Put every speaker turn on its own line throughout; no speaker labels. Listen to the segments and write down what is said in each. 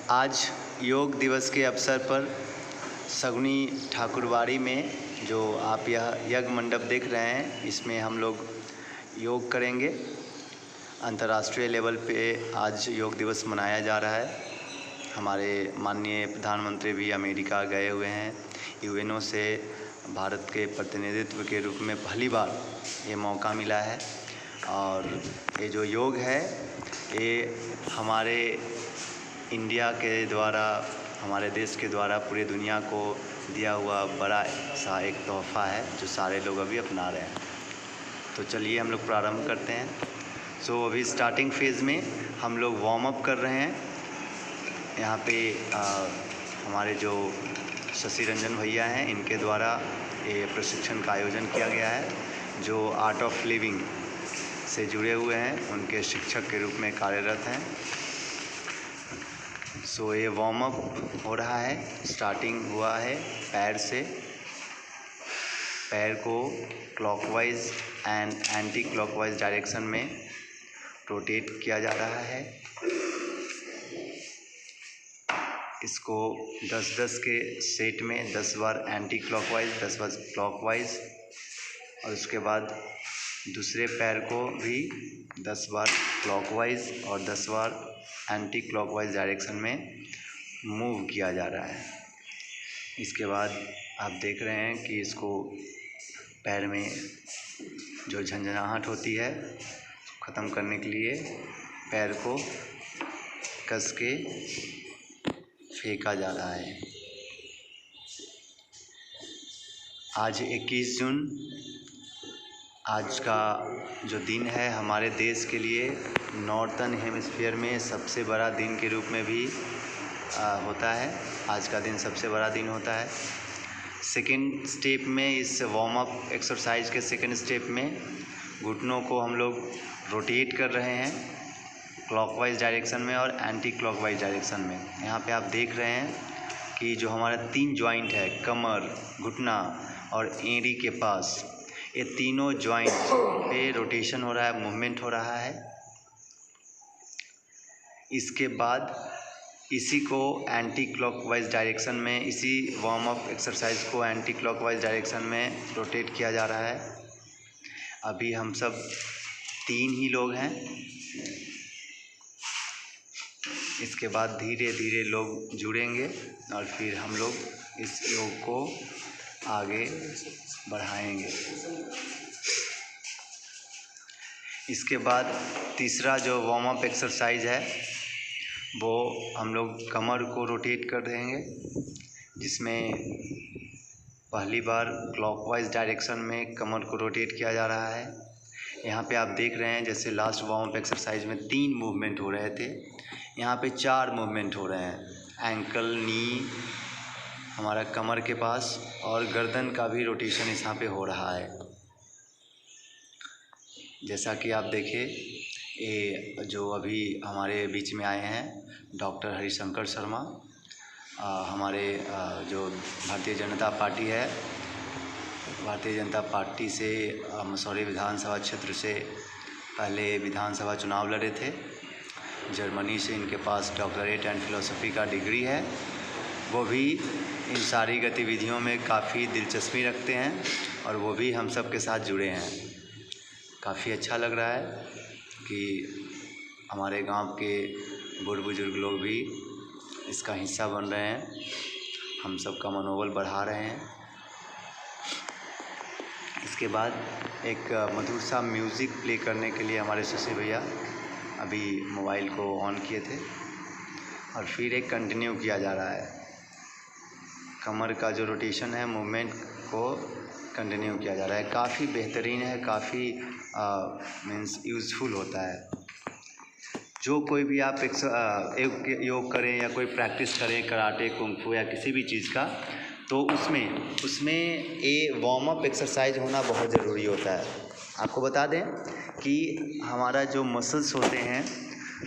आज योग दिवस के अवसर पर सगुनी ठाकुरबाड़ी में जो आप यह यज्ञ मंडप देख रहे हैं, इसमें हम लोग योग करेंगे। अंतर्राष्ट्रीय लेवल पे आज योग दिवस मनाया जा रहा है। हमारे माननीय प्रधानमंत्री भी अमेरिका गए हुए हैं। यूएनओ से भारत के प्रतिनिधित्व के रूप में पहली बार ये मौका मिला है। और ये जो योग है, ये हमारे इंडिया के द्वारा, हमारे देश के द्वारा पूरे दुनिया को दिया हुआ बड़ा सा एक तोहफ़ा है, जो सारे लोग अभी अपना रहे हैं। तो चलिए हम लोग प्रारंभ करते हैं। अभी स्टार्टिंग फेज़ में हम लोग वार्म अप कर रहे हैं। यहाँ पे हमारे जो शशि रंजन भैया हैं, इनके द्वारा ये प्रशिक्षण का आयोजन किया गया है, जो आर्ट ऑफ लिविंग से जुड़े हुए हैं, उनके शिक्षक के रूप में कार्यरत हैं। ये वार्म अप हो रहा है। स्टार्टिंग हुआ है पैर से। पैर को clockwise and anti clockwise direction में रोटेट किया जा रहा है। इसको 10-10 के सेट में 10 बार एंटी क्लॉकवाइज, 10 बार क्लॉकवाइज, और उसके बाद दूसरे पैर को भी 10 बार क्लॉकवाइज और 10 बार एंटी क्लॉकवाइज डायरेक्शन में मूव किया जा रहा है। इसके बाद आप देख रहे हैं कि इसको पैर में जो झंझनाहट होती है, ख़त्म करने के लिए पैर को कस के फेंका जा रहा है। आज 21 जून आज का जो दिन है, हमारे देश के लिए नॉर्थर्न हेमिस्फीयर में सबसे बड़ा दिन के रूप में भी होता है। आज का दिन सबसे बड़ा दिन होता है। सेकेंड स्टेप में, इस वार्म अप एक्सरसाइज के सेकेंड स्टेप में घुटनों को हम लोग रोटेट कर रहे हैं क्लॉकवाइज डायरेक्शन में और एंटी क्लॉकवाइज डायरेक्शन में। यहाँ पे आप देख रहे हैं कि जो हमारा 3 जॉइंट है, कमर, घुटना और एड़ी के पास, ये तीनों जॉइंट पे रोटेशन हो रहा है, मूवमेंट हो रहा है। इसके बाद इसी को एंटी क्लॉकवाइज डायरेक्शन में, इसी वार्म अप एक्सरसाइज को एंटी क्लॉकवाइज डायरेक्शन में रोटेट किया जा रहा है। अभी हम सब 3 ही लोग हैं। इसके बाद धीरे धीरे लोग जुड़ेंगे और फिर हम लोग इस योग को आगे बढ़ाएंगे। इसके बाद तीसरा जो वार्म अप एक्सरसाइज है, वो हम लोग कमर को रोटेट कर देंगे, जिसमें पहली बार क्लॉकवाइज डायरेक्शन में कमर को रोटेट किया जा रहा है। यहाँ पे आप देख रहे हैं, जैसे लास्ट वार्म अप एक्सरसाइज में 3 मूवमेंट हो रहे थे, यहाँ पे 4 मूवमेंट हो रहे हैं। एंकल, नी, हमारा कमर के पास, और गर्दन का भी रोटेशन यहाँ पे हो रहा है। जैसा कि आप देखें, ये जो अभी हमारे बीच में आए हैं डॉक्टर हरिशंकर शर्मा, हमारे जो भारतीय जनता पार्टी है, भारतीय जनता पार्टी से मसौरी विधानसभा क्षेत्र से पहले विधानसभा चुनाव लड़े थे। जर्मनी से इनके पास डॉक्टरेट एंड फिलोसफी का डिग्री है। वो भी इन सारी गतिविधियों में काफ़ी दिलचस्पी रखते हैं और वो भी हम सब के साथ जुड़े हैं। काफ़ी अच्छा लग रहा है कि हमारे गांव के बूढ़ बुजुर्ग लोग भी इसका हिस्सा बन रहे हैं, हम सब का मनोबल बढ़ा रहे हैं। इसके बाद एक मधुर सा म्यूज़िक प्ले करने के लिए हमारे शशि भैया अभी मोबाइल को ऑन किए थे, और फिर एक कंटिन्यू किया जा रहा है। कमर का जो रोटेशन है, मूवमेंट को कंटिन्यू किया जा रहा है। काफ़ी बेहतरीन है, काफ़ी मीन्स यूज़फुल होता है। जो कोई भी आप योग करें या कोई प्रैक्टिस करें, कराटे, कुंग-फू या किसी भी चीज़ का, तो उसमें ये वार्म अप एक्सरसाइज होना बहुत ज़रूरी होता है। आपको बता दें कि हमारा जो मसल्स होते हैं,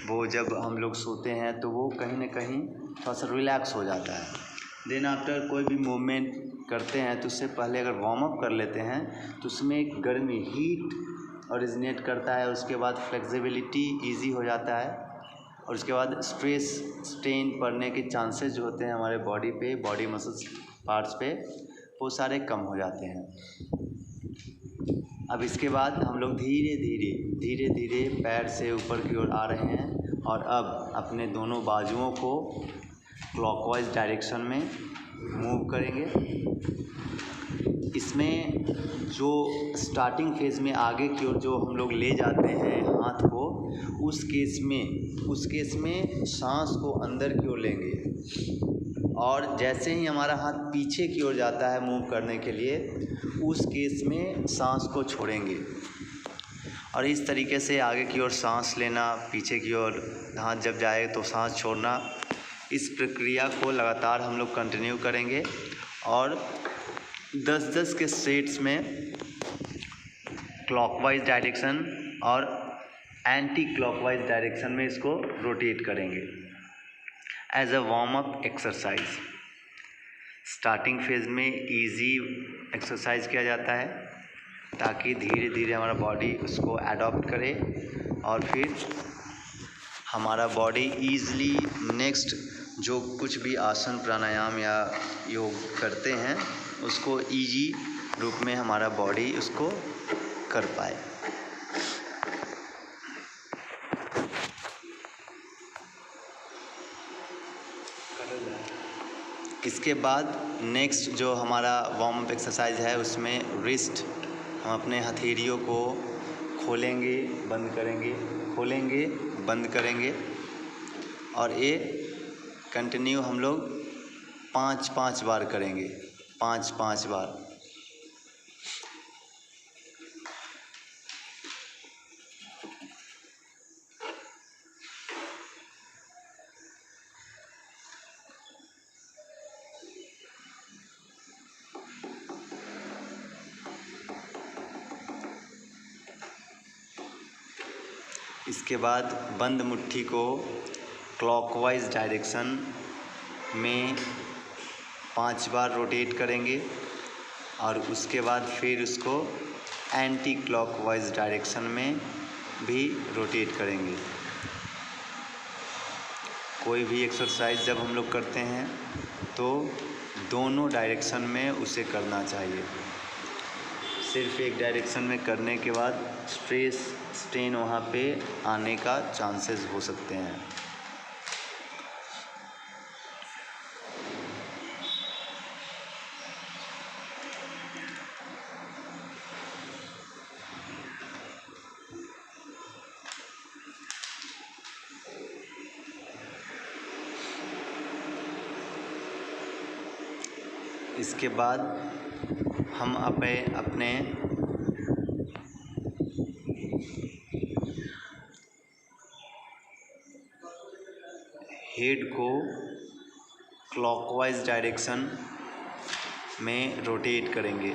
वो जब हम लोग सोते हैं तो वो कहीं ना कहीं थोड़ा सा रिलैक्स हो जाता है। देन आफ्टर कोई भी मूवमेंट करते हैं तो उससे पहले अगर वार्म अप कर लेते हैं तो उसमें एक गर्मी, हीट ओरिजिनेट करता है। उसके बाद फ्लेक्सिबिलिटी ईजी हो जाता है और उसके बाद स्ट्रेस स्ट्रेन पड़ने के चांसेस जो होते हैं हमारे बॉडी पे, बॉडी मसल्स पार्ट्स पे, वो सारे कम हो जाते हैं। अब इसके बाद हम लोग धीरे धीरे पैर से ऊपर की ओर आ रहे हैं और अब अपने दोनों बाजुओं को क्लॉकवाइज डायरेक्शन में मूव करेंगे। इसमें जो स्टार्टिंग फेज़ में आगे की ओर जो हम लोग ले जाते हैं हाथ को, उस केस में सांस को अंदर की ओर लेंगे और जैसे ही हमारा हाथ पीछे की ओर जाता है मूव करने के लिए, उस केस में सांस को छोड़ेंगे। और इस तरीके से आगे की ओर सांस लेना, पीछे की ओर हाथ जब जाए तो सांस छोड़ना, इस प्रक्रिया को लगातार हम लोग कंटिन्यू करेंगे और 10-10 के सेट्स में क्लॉकवाइज डायरेक्शन और एंटी क्लॉकवाइज डायरेक्शन में इसको रोटेट करेंगे as a warm up exercise. Starting phase में इजी एक्सरसाइज किया जाता है ताकि धीरे धीरे हमारा बॉडी उसको एडॉप्ट करे और फिर हमारा बॉडी ईज़िली नेक्स्ट जो कुछ भी आसन प्राणायाम या योग करते हैं उसको इजी रूप में हमारा बॉडी उसको कर पाए। इसके बाद नेक्स्ट जो हमारा वार्म अप एक्सरसाइज है उसमें रिस्ट, हम अपने हथेलियों को खोलेंगे बंद करेंगे, खोलेंगे बंद करेंगे और ये कंटिन्यू हम लोग 5-5 बार करेंगे, 5-5 बार। इसके बाद बंद मुट्ठी को क्लॉकवाइज डायरेक्शन में 5 बार रोटेट करेंगे और उसके बाद फिर उसको एंटी क्लॉकवाइज डायरेक्शन में भी रोटेट करेंगे। कोई भी एक्सरसाइज जब हम लोग करते हैं तो दोनों डायरेक्शन में उसे करना चाहिए। सिर्फ एक डायरेक्शन में करने के बाद स्ट्रेस स्ट्रेन वहाँ पे आने का चांसेस हो सकते हैं। इसके बाद हम अपने हेड को क्लॉकवाइज डायरेक्शन में रोटेट करेंगे।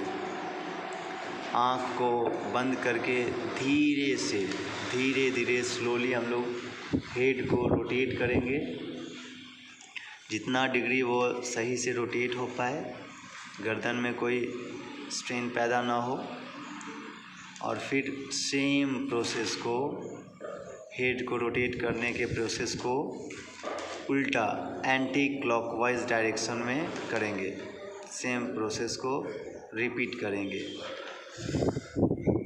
आँख को बंद करके धीरे धीरे स्लोली हम लोग हेड को रोटेट करेंगे, जितना डिग्री वो सही से रोटेट हो पाए, गर्दन में कोई स्ट्रेन पैदा ना हो। और फिर सेम प्रोसेस को, हेड को रोटेट करने के प्रोसेस को उल्टा एंटी क्लॉकवाइज डायरेक्शन में करेंगे। सेम प्रोसेस को रिपीट करेंगे।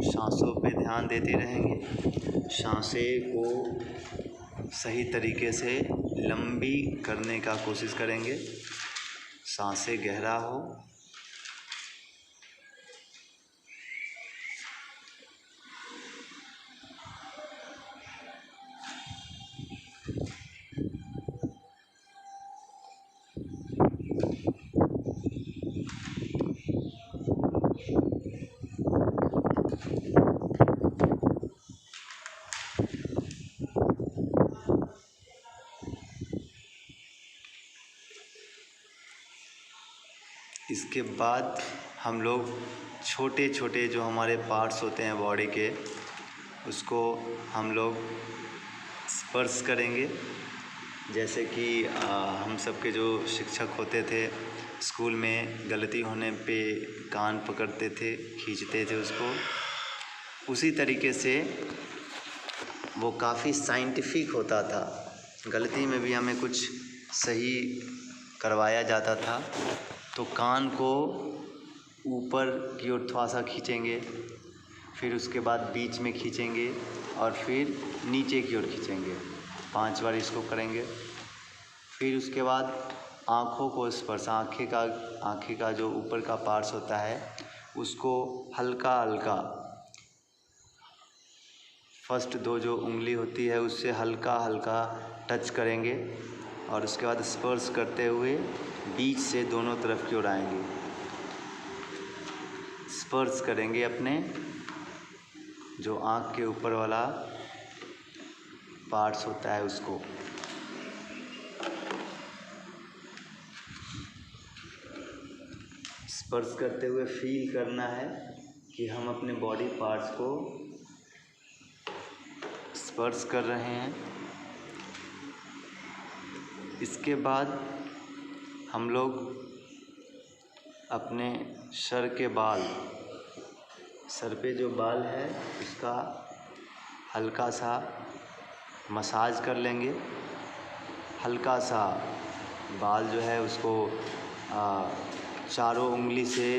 सांसों पे ध्यान देते रहेंगे, सांसें को सही तरीके से लंबी करने का कोशिश करेंगे, सांसें गहरा हो। इसके बाद हम लोग छोटे छोटे जो हमारे पार्ट्स होते हैं बॉडी के, उसको हम लोग स्पर्श करेंगे। जैसे कि हम सबके जो शिक्षक होते थे स्कूल में, गलती होने पे कान पकड़ते थे, खींचते थे उसको, उसी तरीके से वो काफ़ी साइंटिफिक होता था। गलती में भी हमें कुछ सही करवाया जाता था तो कान को ऊपर की ओर थोड़ा सा खींचेंगे, फिर उसके बाद बीच में खींचेंगे और फिर नीचे की ओर खींचेंगे। 5 बार इसको करेंगे। फिर उसके बाद आँखों को स्पर्श, आँखें का जो ऊपर का पार्ट्स होता है उसको हल्का हल्का, फर्स्ट 2 जो उंगली होती है उससे हल्का हल्का टच करेंगे और उसके बाद स्पर्श करते हुए बीच से दोनों तरफ की ओर आएंगे। स्पर्श करेंगे अपने जो आँख के ऊपर वाला पार्ट्स होता है उसको। स्पर्श करते हुए फील करना है कि हम अपने बॉडी पार्ट्स को स्पर्श कर रहे हैं। इसके बाद हम लोग अपने सर के बाल, सर पे जो बाल है उसका हल्का सा मसाज कर लेंगे। हल्का सा बाल जो है उसको चारों उंगली से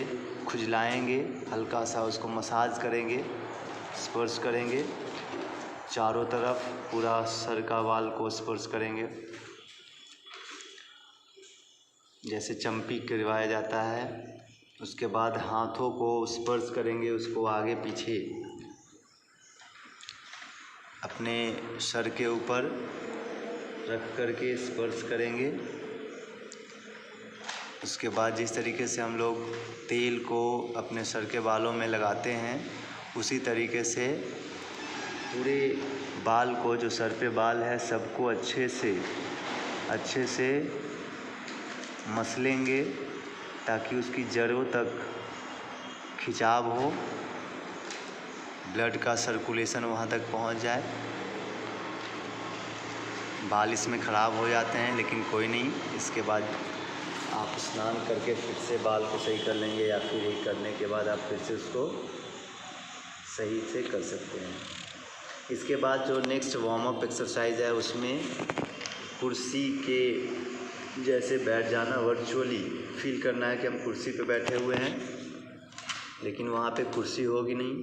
खुजलाएंगे, हल्का सा उसको मसाज करेंगे, स्पर्श करेंगे चारों तरफ, पूरा सर का बाल को स्पर्श करेंगे जैसे चंपी करवाया जाता है। उसके बाद हाथों को स्पर्श करेंगे, उसको आगे पीछे अपने सर के ऊपर रख कर के स्पर्श करेंगे। उसके बाद जिस तरीके से हम लोग तेल को अपने सर के बालों में लगाते हैं उसी तरीके से पूरे बाल को, जो सर पे बाल है सबको अच्छे से मसलेंगे ताकि उसकी जड़ों तक खिंचाव हो, ब्लड का सर्कुलेशन वहाँ तक पहुँच जाए। बाल इसमें ख़राब हो जाते हैं लेकिन कोई नहीं, इसके बाद आप स्नान करके फिर से बाल को सही कर लेंगे या फिर ये करने के बाद आप फिर से उसको सही से कर सकते हैं। इसके बाद जो नेक्स्ट वार्म अप एक्सरसाइज है उसमें कुर्सी के जैसे बैठ जाना, वर्चुअली फील करना है कि हम कुर्सी पे बैठे हुए हैं लेकिन वहाँ पे कुर्सी होगी नहीं।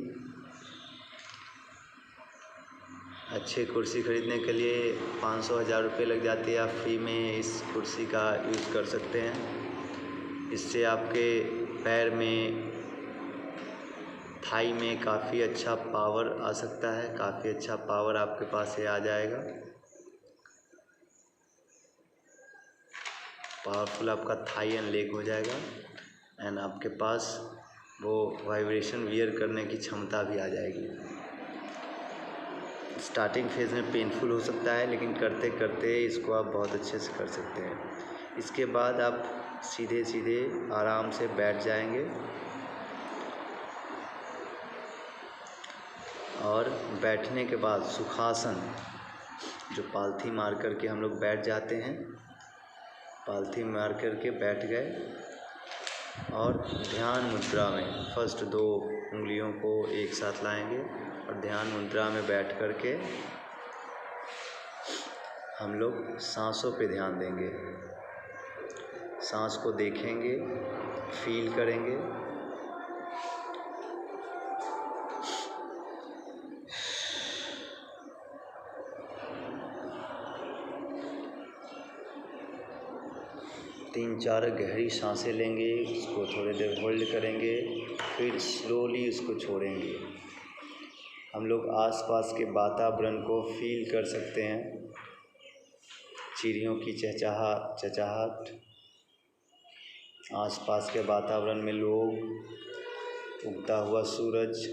अच्छे कुर्सी ख़रीदने के लिए 500-1000 रुपये लग जाती है। आप फ्री में इस कुर्सी का यूज़ कर सकते हैं। इससे आपके पैर में, थाई में काफ़ी अच्छा पावर आ सकता है, काफ़ी अच्छा पावर आपके पास से आ जाएगा। पावरफुल आपका थाई एंड लेग हो जाएगा एंड आपके पास वो वाइब्रेशन वियर करने की क्षमता भी आ जाएगी। स्टार्टिंग फेज़ में पेनफुल हो सकता है लेकिन करते करते इसको आप बहुत अच्छे से कर सकते हैं। इसके बाद आप सीधे सीधे आराम से बैठ जाएंगे और बैठने के बाद सुखासन, जो पालथी मार कर के हम लोग बैठ जाते हैं, पालथी मार कर के बैठ गए और ध्यान मुद्रा में फर्स्ट 2 उंगलियों को एक साथ लाएंगे और ध्यान मुद्रा में बैठ कर के हम लोग सांसों पे ध्यान देंगे। सांस को देखेंगे, फील करेंगे। तीन चार गहरी सांसें लेंगे, उसको थोड़ी देर होल्ड करेंगे, फिर स्लोली उसको छोड़ेंगे। हम लोग आसपास के वातावरण को फील कर सकते हैं। चिड़ियों की चहचहाट, आसपास के वातावरण में लोग, उगता हुआ सूरज,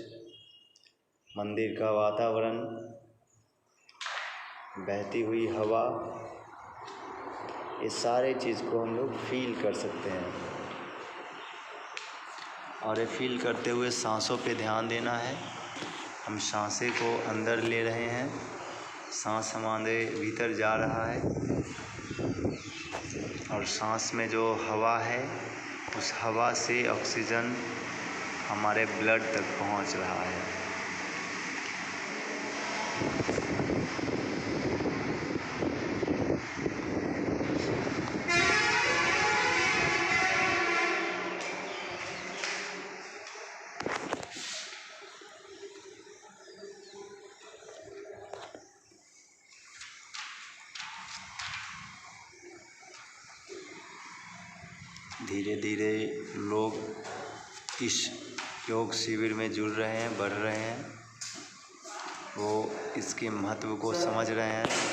मंदिर का वातावरण, बहती हुई हवा, ये सारे चीज़ को हम लोग फील कर सकते हैं। और ये फील करते हुए सांसों पे ध्यान देना है। हम सांसें को अंदर ले रहे हैं, सांस हमारे भीतर जा रहा है और सांस में जो हवा है उस हवा से ऑक्सीजन हमारे ब्लड तक पहुंच रहा है। धीरे धीरे लोग इस योग शिविर में जुड़ रहे हैं, बढ़ रहे हैं, वो इसके महत्व को समझ रहे हैं।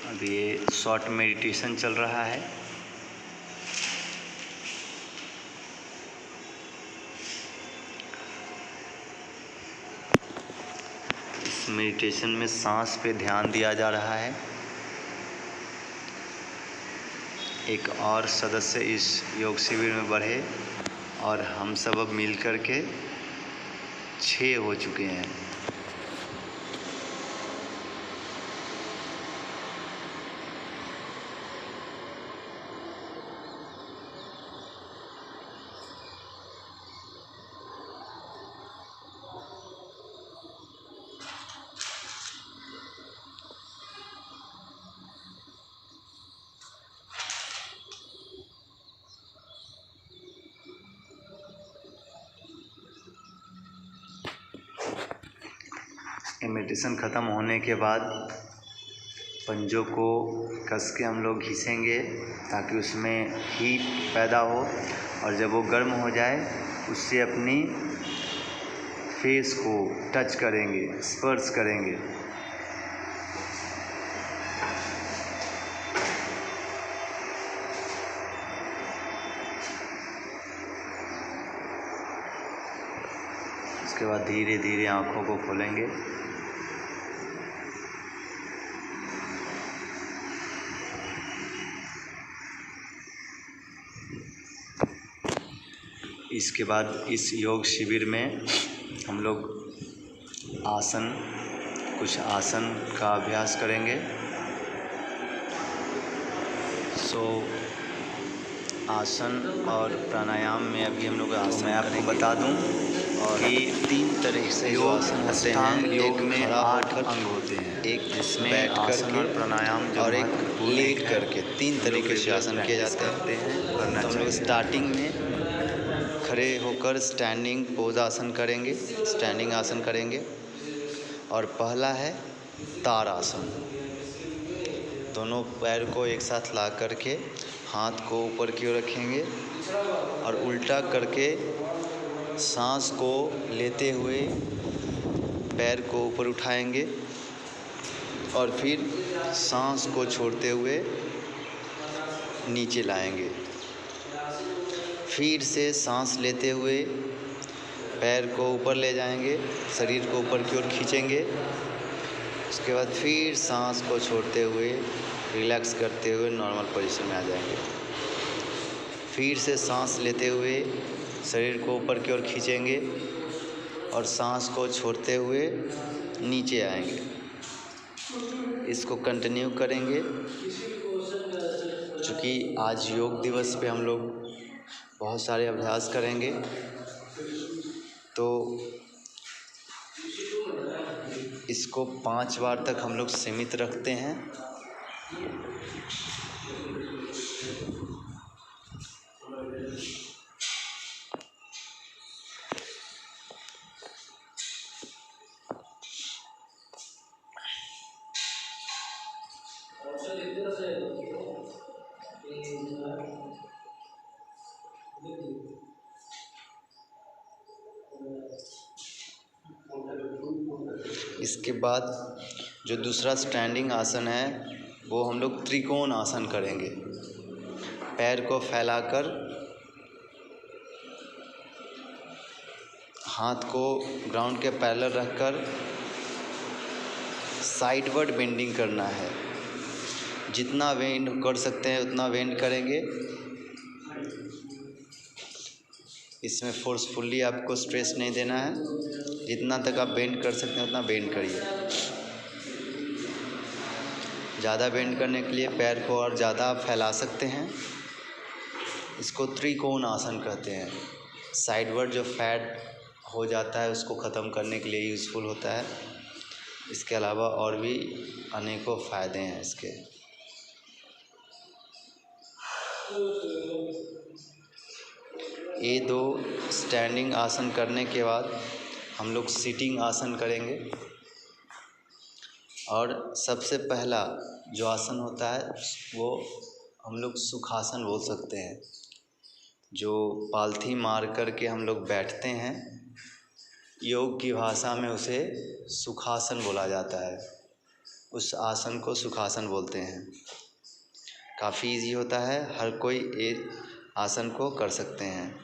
अब ये शॉर्ट मेडिटेशन चल रहा है। इस मेडिटेशन में सांस पे ध्यान दिया जा रहा है। एक और सदस्य इस योग शिविर में बढ़े और हम सब अब मिल कर के 6 हो चुके हैं। मेडिटेशन ख़त्म होने के बाद पंजों को कस के हम लोग घिसेंगे ताकि उसमें हीट पैदा हो, और जब वो गर्म हो जाए उससे अपनी फेस को टच करेंगे, स्पर्श करेंगे। उसके बाद धीरे धीरे आँखों को खोलेंगे। इसके बाद इस योग शिविर में हम लोग कुछ आसन का अभ्यास करेंगे। आसन और प्राणायाम में अभी हम लोग आसन मैं आपको बता दूं और कि 3 तरह से जो आसन होते हैं। योग में 8 अंग होते हैं, एक जिसमें आसन और प्राणायाम और एक लेट करके 3 तरीके से आसन किए जाते हैं। तो हम लोग स्टार्टिंग में खड़े होकर स्टैंडिंग पोज आसन करेंगे, स्टैंडिंग आसन करेंगे। और पहला है तार आसन। दोनों पैर को एक साथ ला करके हाथ को ऊपर की ओर रखेंगे और उल्टा करके सांस को लेते हुए पैर को ऊपर उठाएंगे और फिर सांस को छोड़ते हुए नीचे लाएंगे। फिर से सांस लेते हुए पैर को ऊपर ले जाएंगे, शरीर को ऊपर की ओर खींचेंगे। उसके बाद फिर सांस को छोड़ते हुए रिलैक्स करते हुए नॉर्मल पोजीशन में आ जाएंगे। फिर से सांस लेते हुए शरीर को ऊपर की ओर खींचेंगे और सांस को छोड़ते हुए नीचे आएंगे। इसको कंटिन्यू करेंगे। चूँकि आज योग दिवस पे हम लोग बहुत सारे अभ्यास करेंगे, तो इसको 5 बार तक हम लोग सीमित रखते हैं। इसके बाद जो दूसरा स्टैंडिंग आसन है वो हम लोग त्रिकोण आसन करेंगे। पैर को फैलाकर हाथ को ग्राउंड के पैरेलल रखकर साइडवर्ड बेंडिंग करना है। जितना बेंड कर सकते हैं उतना बेंड करेंगे। इसमें फोर्सफुली आपको स्ट्रेस नहीं देना है। जितना तक आप बेंड कर सकते हैं उतना बेंड करिए। ज़्यादा बेंड करने के लिए पैर को और ज़्यादा आप फैला सकते हैं। इसको त्रिकोण आसन कहते हैं। साइडवर्ड जो फैट हो जाता है उसको ख़त्म करने के लिए यूज़फुल होता है। इसके अलावा और भी अनेकों फ़ायदे हैं इसके। ये 2 स्टैंडिंग आसन करने के बाद हम लोग सिटिंग आसन करेंगे। और सबसे पहला जो आसन होता है वो हम लोग सुखासन बोल सकते हैं। जो पालथी मार कर के हम लोग बैठते हैं, योग की भाषा में उसे सुखासन बोला जाता है। उस आसन को सुखासन बोलते हैं। काफ़ी इजी होता है, हर कोई ये आसन को कर सकते हैं।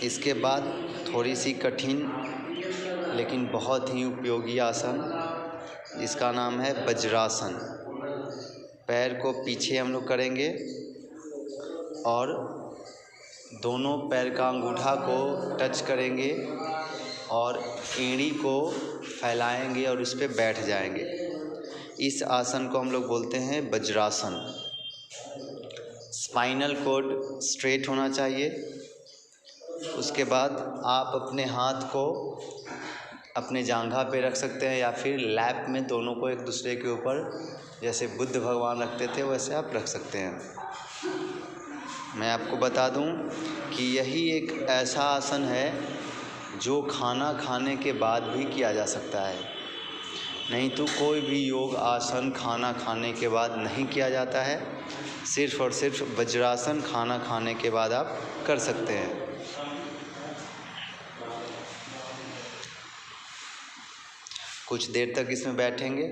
इसके बाद थोड़ी सी कठिन लेकिन बहुत ही उपयोगी आसन, इसका नाम है वज्रासन। पैर को पीछे हम लोग करेंगे और दोनों पैर का अंगूठा को टच करेंगे और एड़ी को फैलाएंगे और उस पर बैठ जाएंगे। इस आसन को हम लोग बोलते हैं वज्रासन। स्पाइनल कॉर्ड स्ट्रेट होना चाहिए। उसके बाद आप अपने हाथ को अपने जांघा पे रख सकते हैं या फिर लैप में दोनों को एक दूसरे के ऊपर, जैसे बुद्ध भगवान रखते थे वैसे आप रख सकते हैं। मैं आपको बता दूं कि यही एक ऐसा आसन है जो खाना खाने के बाद भी किया जा सकता है। नहीं तो कोई भी योग आसन खाना खाने के बाद नहीं किया जाता है। सिर्फ़ और सिर्फ वज्रासन खाना खाने के बाद आप कर सकते हैं। कुछ देर तक इसमें बैठेंगे।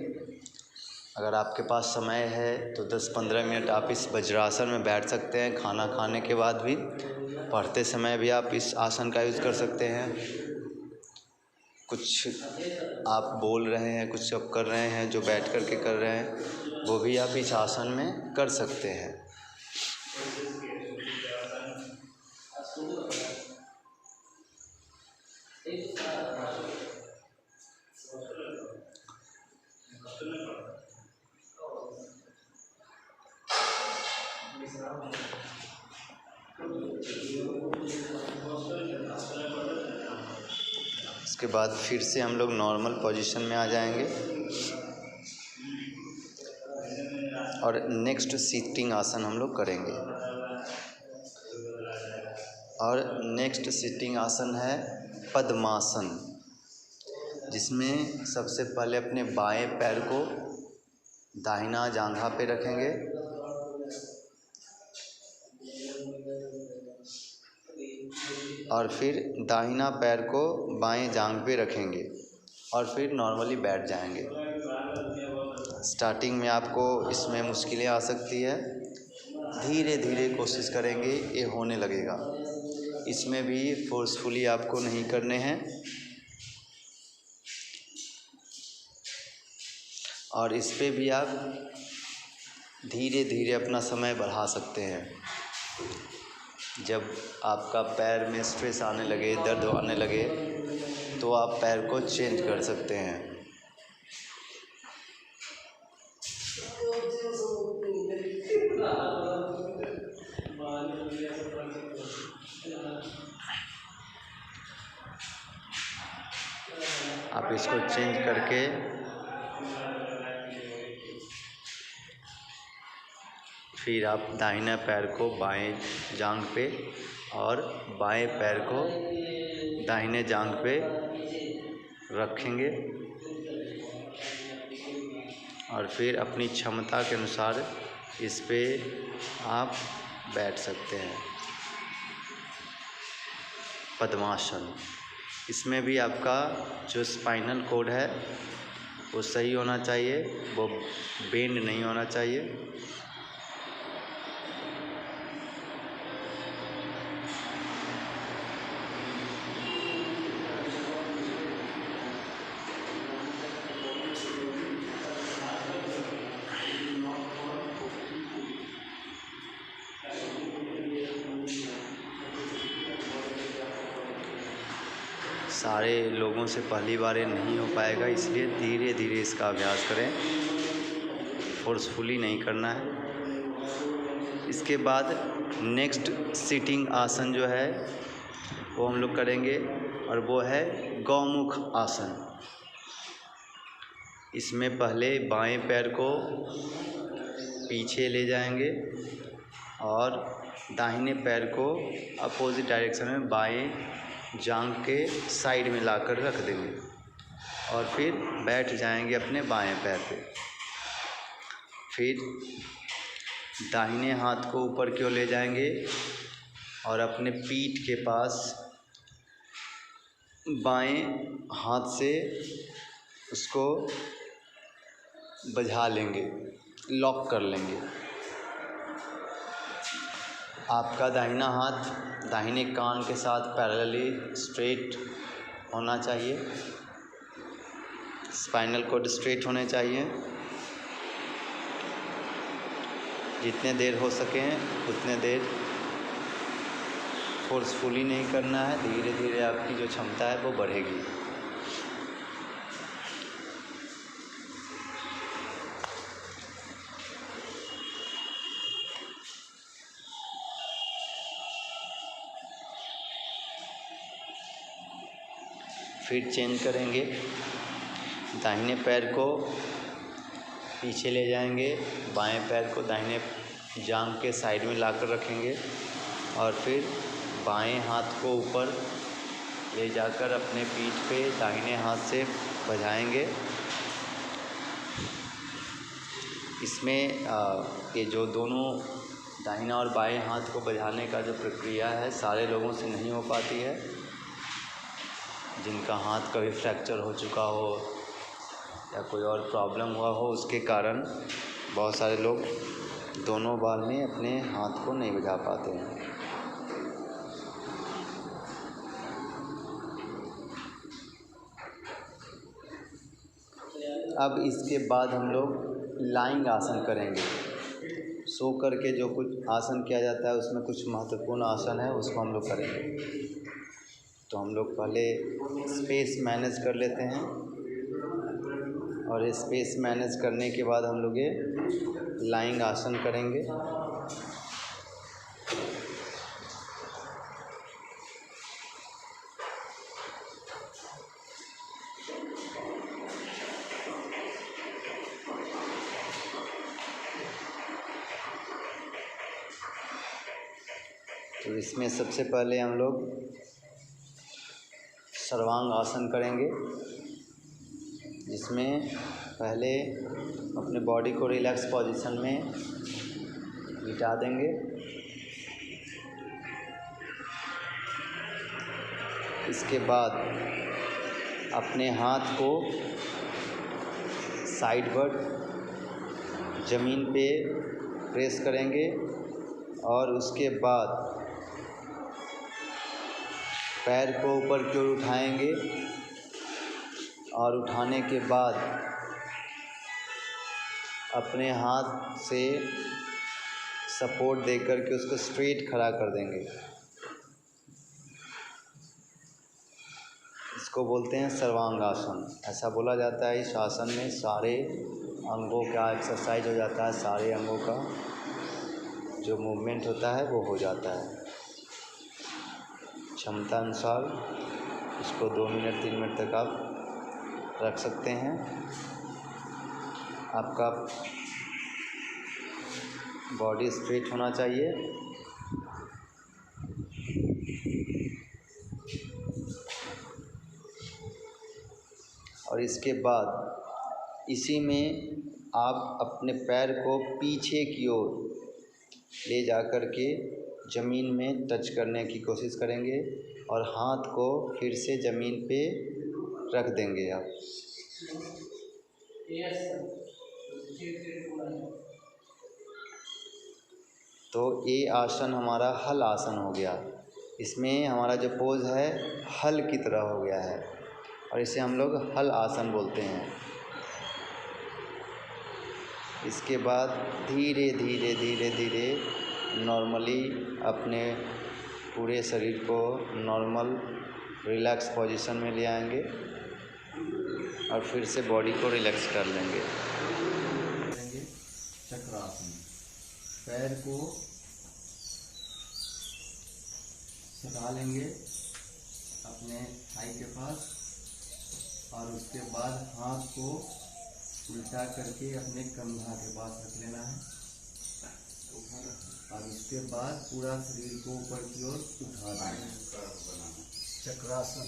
अगर आपके पास समय है तो 10-15 मिनट आप इस वज्रासन में बैठ सकते हैं। खाना खाने के बाद भी, पढ़ते समय भी आप इस आसन का यूज़ कर सकते हैं। कुछ आप बोल रहे हैं, कुछ आप कर रहे हैं जो बैठ कर के कर रहे हैं, वो भी आप इस आसन में कर सकते हैं। इसके बाद फिर से हम लोग नॉर्मल पोजीशन में आ जाएंगे और नेक्स्ट सिटिंग आसन हम लोग करेंगे। और नेक्स्ट सिटिंग आसन है पद्मासन, जिसमें सबसे पहले अपने बाएं पैर को दाहिना जांघा पे रखेंगे और फिर दाहिना पैर को बाएं जांघ पे रखेंगे और फिर नॉर्मली बैठ जाएंगे। स्टार्टिंग में आपको इसमें मुश्किलें आ सकती है, धीरे धीरे कोशिश करेंगे ये होने लगेगा। इसमें भी फोर्सफुली आपको नहीं करने हैं और इस पे भी आप धीरे धीरे अपना समय बढ़ा सकते हैं। जब आपका पैर में स्ट्रेस आने लगे, दर्द आने लगे, तो आप पैर को चेंज कर सकते हैं। आप इसको चेंज करके फिर आप दाहिने पैर को बाएं जांघ पे और बाएं पैर को दाहिने जांघ पे रखेंगे और फिर अपनी क्षमता के अनुसार इस पे आप बैठ सकते हैं। पद्मासन, इसमें भी आपका जो स्पाइनल कॉर्ड है वो सही होना चाहिए, वो बेंड नहीं होना चाहिए। सारे लोगों से पहली बार ये नहीं हो पाएगा, इसलिए धीरे धीरे इसका अभ्यास करें, फोर्सफुली नहीं करना है। इसके बाद नेक्स्ट सिटिंग आसन जो है वो हम लोग करेंगे, और वो है गौमुख आसन। इसमें पहले बाएं पैर को पीछे ले जाएंगे और दाहिने पैर को अपोजिट डायरेक्शन में बाएं जांघ के साइड में लाकर रख देंगे और फिर बैठ जाएंगे अपने बाएं पैर पे। फिर दाहिने हाथ को ऊपर की ओर ले जाएंगे और अपने पीठ के पास बाएं हाथ से उसको बझा लेंगे, लॉक कर लेंगे। आपका दाहिना हाथ दाहिने कान के साथ पैरेलली स्ट्रेट होना चाहिए, स्पाइनल कॉर्ड स्ट्रेट होने चाहिए। जितने देर हो सके उतने देर फोर्सफुली नहीं करना है, धीरे धीरे आपकी जो क्षमता है वो बढ़ेगी। फिर चेंज करेंगे, दाहिने पैर को पीछे ले जाएंगे, बाएं पैर को दाहिने जांघ के साइड में लाकर रखेंगे और फिर बाएं हाथ को ऊपर ले जाकर अपने पीठ पे दाहिने हाथ से बझाएंगे। इसमें ये जो दोनों दाहिना और बाएं हाथ को बझाने का जो प्रक्रिया है सारे लोगों से नहीं हो पाती है। जिनका हाथ कभी फ्रैक्चर हो चुका हो या कोई और प्रॉब्लम हुआ हो, उसके कारण बहुत सारे लोग दोनों बार में अपने हाथ को नहीं बझा पाते हैं। अब इसके बाद हम लोग लाइंग आसन करेंगे। सो करके जो कुछ आसन किया जाता है उसमें कुछ महत्वपूर्ण आसन है, उसको हम लोग करेंगे। तो हम लोग पहले स्पेस मैनेज कर लेते हैं और स्पेस मैनेज करने के बाद हम लोग ये लाइंग आसन करेंगे। तो इसमें सबसे पहले हम लोग सर्वांग आसन करेंगे, जिसमें पहले अपने बॉडी को रिलैक्स पोजीशन में लिटा देंगे। इसके बाद अपने हाथ को साइडवर्ड ज़मीन पे प्रेस करेंगे और उसके बाद पैर को ऊपर की ओर उठाएंगे और उठाने के बाद अपने हाथ से सपोर्ट देकर के उसको स्ट्रेट खड़ा कर देंगे। इसको बोलते हैं सर्वांगासन। ऐसा बोला जाता है इस आसन में सारे अंगों का एक्सरसाइज हो जाता है, सारे अंगों का जो मूवमेंट होता है वो हो जाता है। क्षमता अनुसार इसको 2 मिनट 3 मिनट तक आप रख सकते हैं। आपका बॉडी स्ट्रेट होना चाहिए। और इसके बाद इसी में आप अपने पैर को पीछे की ओर ले जाकर के ज़मीन में टच करने की कोशिश करेंगे और हाथ को फिर से ज़मीन पे रख देंगे आप। तो ये आसन हमारा हल आसन हो गया। इसमें हमारा जो पोज है हल की तरह हो गया है और इसे हम लोग हल आसन बोलते हैं। इसके बाद धीरे धीरे धीरे धीरे नॉर्मली अपने पूरे शरीर को नॉर्मल रिलैक्स पोजीशन में ले आएंगे और फिर से बॉडी को रिलैक्स कर लेंगे। चक्रासन, पैर को सटा लेंगे अपने थाई के पास और उसके बाद हाथ को उल्टा करके अपने कंधा के पास रख लेना है और उसके बाद पूरा शरीर को ऊपर की ओर उठा देना है। चक्रासन।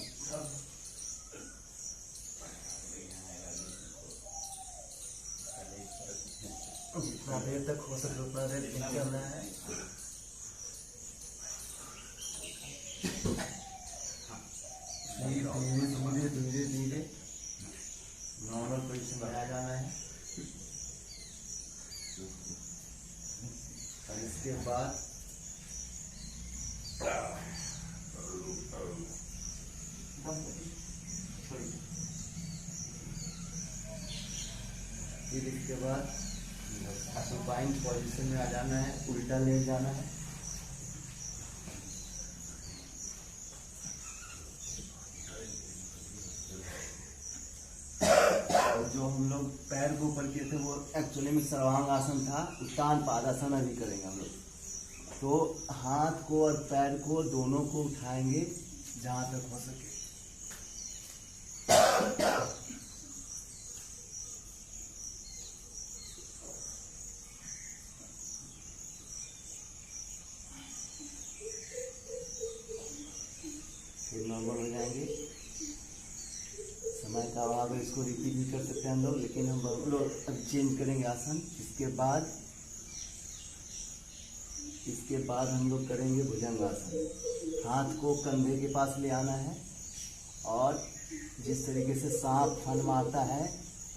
जितना देर तक हो सके उतना देर करना है। धीरे धीरे धीरे धीरे नॉर्मल पोजीशन में आ जाना है और इसके बाद फिर इसके बाद सुपाइन पोजीशन में आ जाना है, उल्टा लेट जाना है। और जो हम लोग पैर को ऊपर किए थे वो एक्चुअली में सर्वांग आसन था, उत्तान पादासन अभी करेंगे हम लोग। तो हाथ को और पैर को दोनों को उठाएंगे जहाँ तक हो सके। फिर नॉर्मल हो जाएंगे। समय का अभाव है, इसको रिपीट भी कर सकते हैं हम लोग, लेकिन हम लोग अब चेंज करेंगे आसन। इसके बाद हम लोग करेंगे भुजंगासन। हाथ को कंधे के पास ले आना है और जिस तरीके से सांप फन मारता है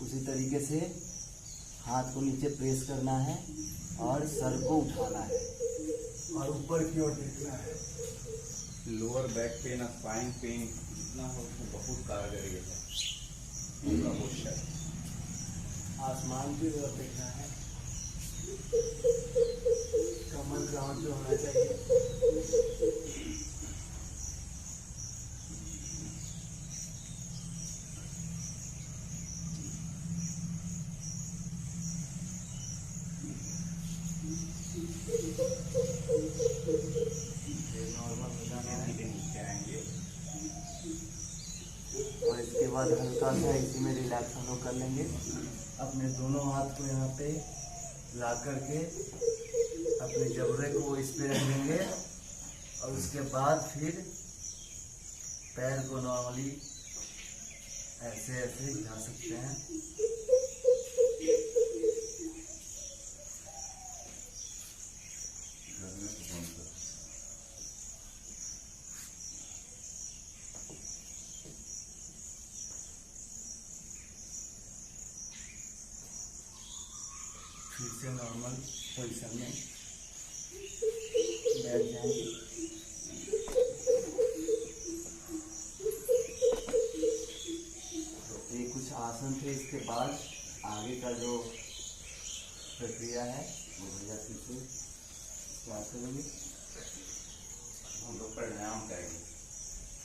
उसी तरीके से हाथ को नीचे प्रेस करना है और सर को उठाना है और ऊपर की ओर देखना है।
लोअर बैक पेन और स्पाइन पेन जितना हो तो बहुत कारगर है।
आसमान की ओर देखना है, कमर ग्राउंड पे होना चाहिए। नॉर्मल हो जाना है और इसके बाद हल्का सा इसी में रिलैक्स हम लोग कर लेंगे। अपने दोनों हाथ को यहाँ पे ला करके अपने जबड़े को इस पे रख लेंगे और उसके बाद फिर पैर को नॉर्मली ऐसे ऐसे हिला सकते हैं। फिर से नॉर्मल पोजीशन में बैठ जाएंगे। तो ये कुछ आसन थे। इसके बाद आगे का जो प्रक्रिया है वो भैया फिर से स्टार्ट करेंगे।
हम लोग प्राणायाम करेंगे।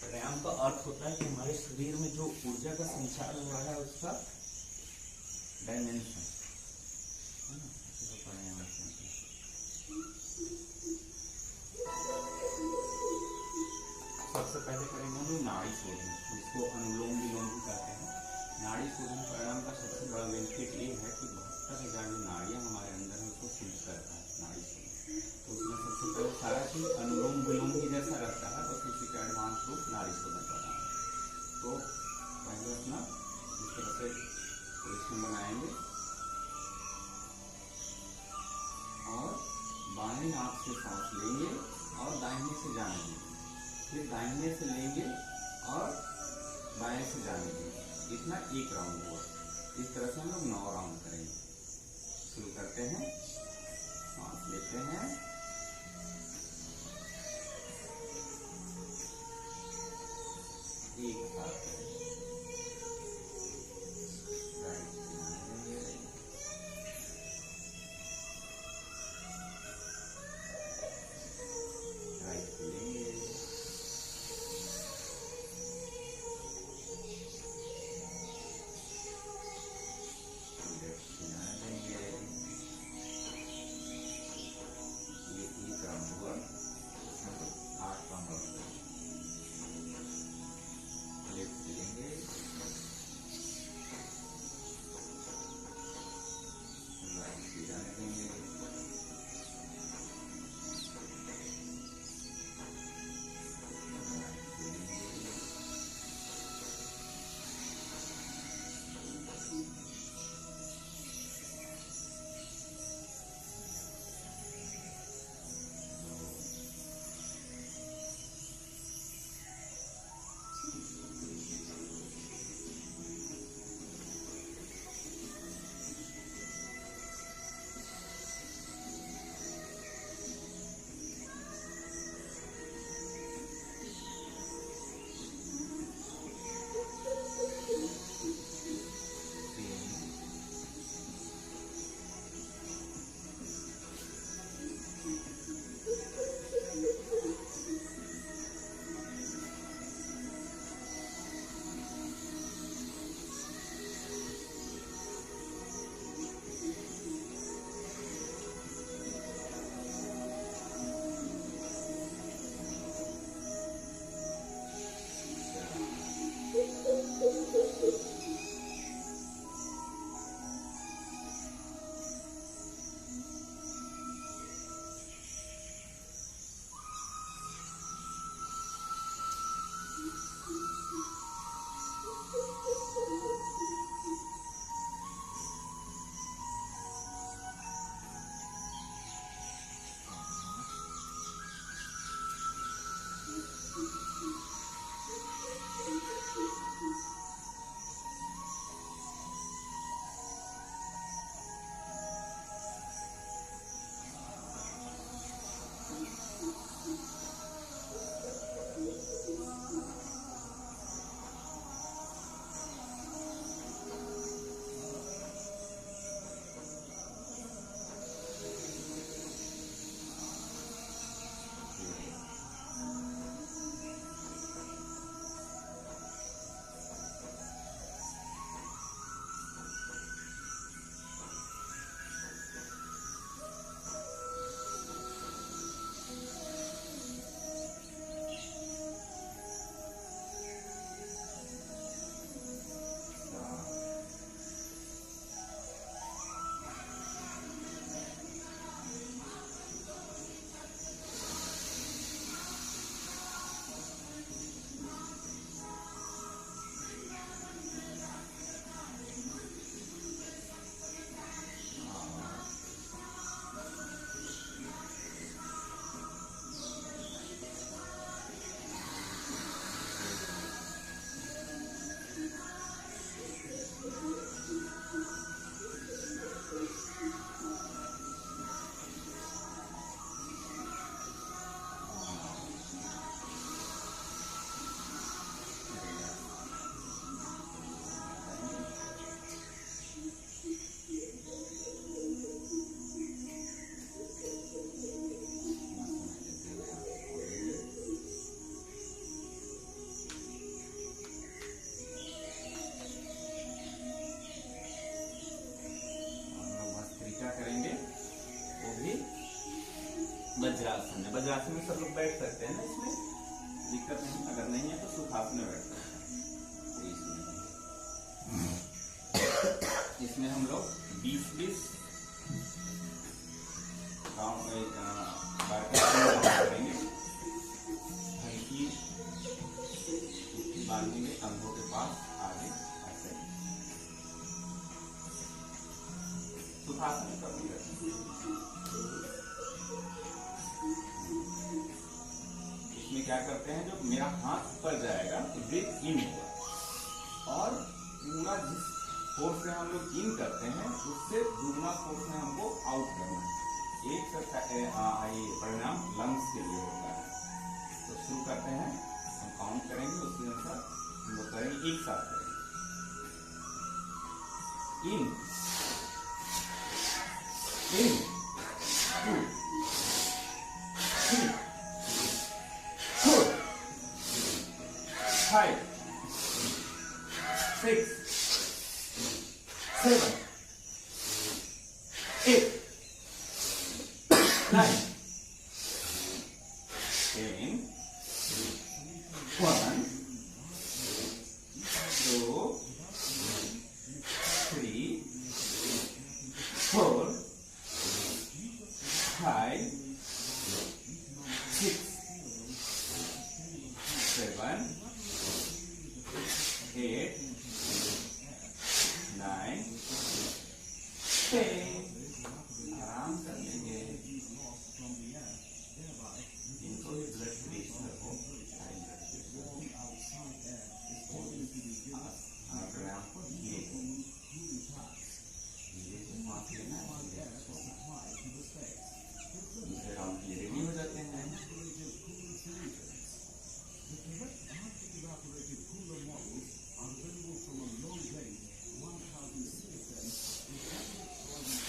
प्राणायाम का अर्थ होता है कि हमारे शरीर में जो ऊर्जा का संचार हो रहा है उसका डायमेंशन। सबसे पहले करेंगे हम लोग नाड़ी शोधन, जिसको अनुलोम विलोम भी कहते हैं। नाड़ी शोधन प्राणायाम का सबसे बड़ा बेनिफिट ये है कि 72,000 जो नाड़ियाँ हमारे अंदर है उसको शुद्ध करता है नाड़ी शोधन। तो उसमें सबसे पहले सारा चीज अनुलोम विलोम ही जैसा रहता है, बस इसी का एडवांस रूप नाड़ी शोधन प्राणायाम। तो पहले अपना इस तरह से पोजिशन बनाएंगे और बाएं नाक से सांस लेंगे और दाहिने से जाने देंगे, फिर दाहिने से लेंगे और बाएं से जाने देंगे। इतना एक राउंड हुआ। इस तरह से हम लोग 9 राउंड करेंगे। शुरू करते हैं। सांस लेते हैं, एक साथ वज्रासन है। वज्रासन में सब लोग बैठ सकते हैं ना, इसमें दिक्कत नहीं। अगर नहीं है तो सुखासन में बैठ सकते हैं। इसमें हम लोग 20-20 करेंगे। हल्की बांधेंगे कंधों के पास आगे, ऐसे सुखासन कर दिया। इसमें क्या करते हैं, जो मेरा हाथ ऊपर जाएगा ब्रीथ इन होगा और पूरा जिस फोर्स से हम लोग इन करते हैं उससे दुगना फोर्स में हमको आउट करना है। एक परिणाम लंग्स के लिए होता है। तो शुरू करते हैं, हम काउंट करेंगे, उसके अनुसार हम लोग करेंगे, एक साथ करेंगे। इन 2 3 4 5 6 7 8 9 10 1 2 3 4 5 6 7 8 9 10। आराम कर लेंगे। इनको भी ब्लड प्रेशर हो, प्राणायाम को धीरे धीरे से सांस लेना है। दूसरे राउंड के लिए रेडी हो जाते हैं।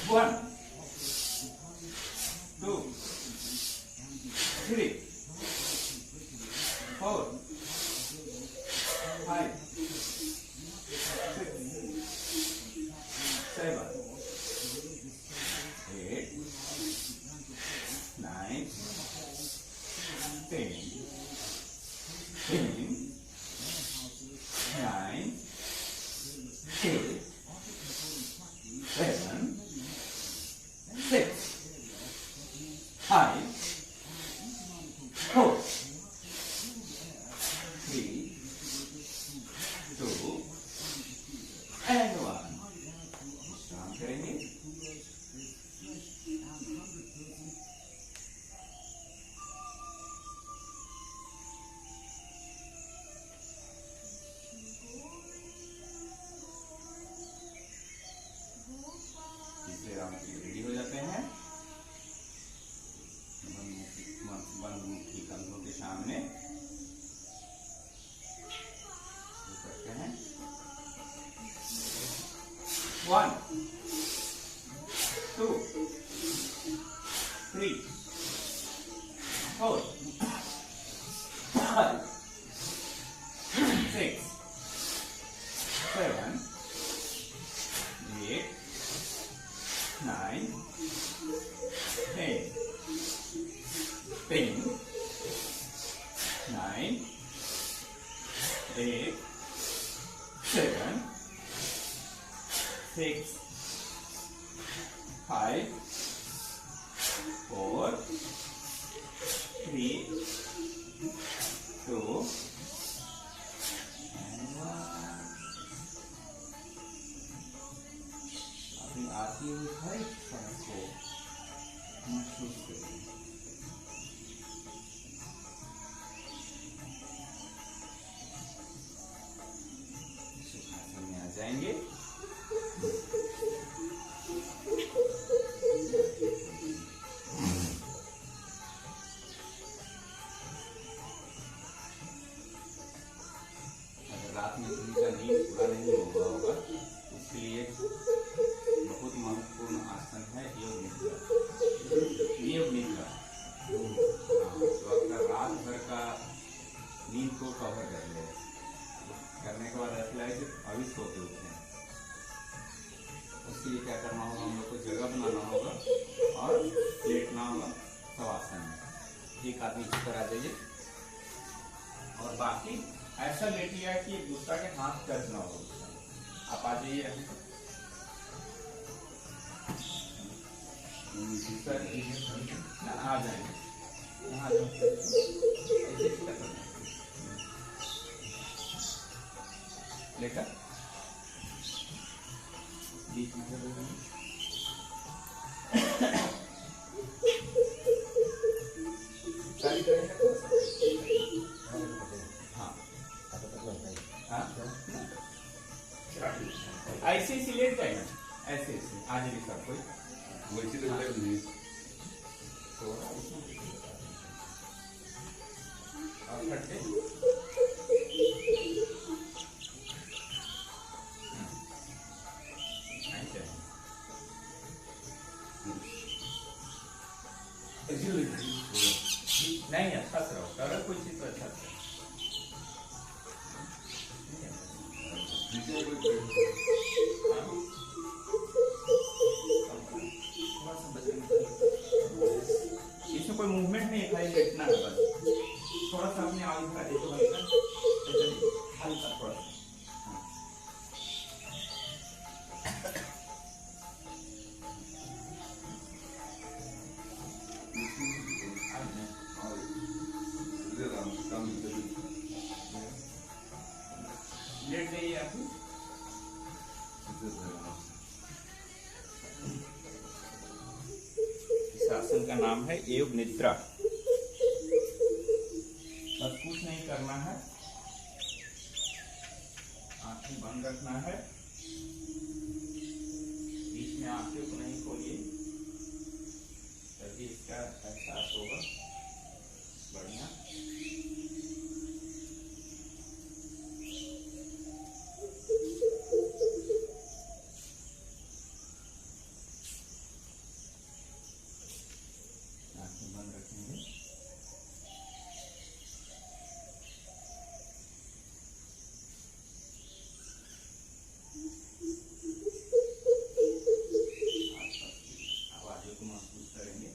One, 2, 3, 4, 5, 6, 7, 8, 9, 10, 9, 8, 7, 6, 5, 4, 3, 2 and 1। विश्राम करेंगे। तीसरे राउंड के लिए रेडी हो जाते हैं। बंद मुट्ठी कंधों के सामने करते हैं। 1 2 3 4 5 6 7 8 9 10 10 9 8 7 6 5 4 3 2 and 1। अभी आती हुई हर एक सांस को महसूस करिए। सुखासन में आ जाएंगे। अगर रात में किसी का नींद पूरा नहीं हुआ होगा, उसके लिए बहुत महत्वपूर्ण आसन है योग निद्रा। योग निद्रा तो आपका रात भर का नींद को कवर कर ले। करने के बाद ऐसा लगे कि अभी सोते उठे हैं। उसके लिए क्या करना होगा, हम लोग को जगह बनाना होगा और लेटना होगा, शवासन में। एक आदमी इस तरह आ जाइए और बाकी ऐसा लेटिए कि एक दूसरा के हाथ टच ना हो। आप आ जाइए यहाँ आ जाएंगे लेकर बीच में ऐसे ऐसे लेट जाएगा, ऐसे ऐसे आज भी सब कोई वैसे तो नहीं अच्छा से रहो, अगर कोई चीज तो अच्छा से इसमें कोई मूवमेंट नहीं है, खाली लेटना है बस। थोड़ा सा अपने आगे का देखो हल्का थोड़ा सा। लेट जाइए आप। इस आसन का नाम है योग निद्रा। बस कुछ नहीं करना है, आंखें बंद रखना है, बीच में आंखें को नहीं खोलिए, तभी इसका एहसास होगा। बढ़िया। आंखें बंद रखेंगे। आवाज़ों को महसूस करेंगे।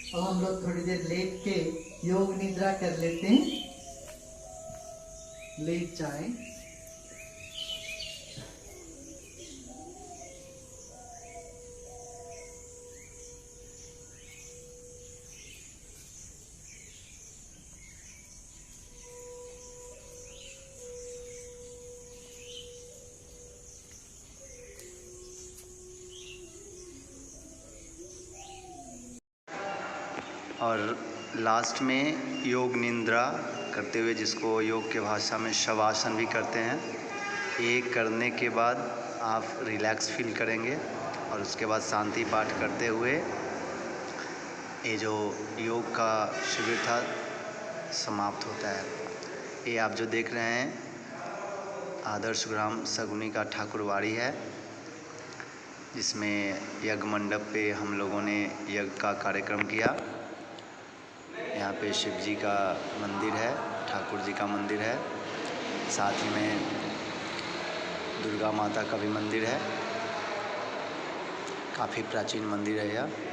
अब हम लोग थोड़ी देर लेट के योग निद्रा कर लेते हैं। लेट जाए।
और लास्ट में योग निद्रा करते हुए, जिसको योग के भाषा में शवासन भी करते हैं, ये करने के बाद आप रिलैक्स फील करेंगे और उसके बाद शांति पाठ करते हुए ये जो योग का शिविर था समाप्त होता है। ये आप जो देख रहे हैं आदर्श ग्राम सगुनी का ठाकुरवाड़ी है, जिसमें यज्ञ मंडप पे हम लोगों ने यज्ञ का कार्यक्रम किया। यहाँ पे शिव जी का मंदिर है, ठाकुर जी का मंदिर है, साथ ही में दुर्गा माता का भी मंदिर है। काफ़ी प्राचीन मंदिर है यह।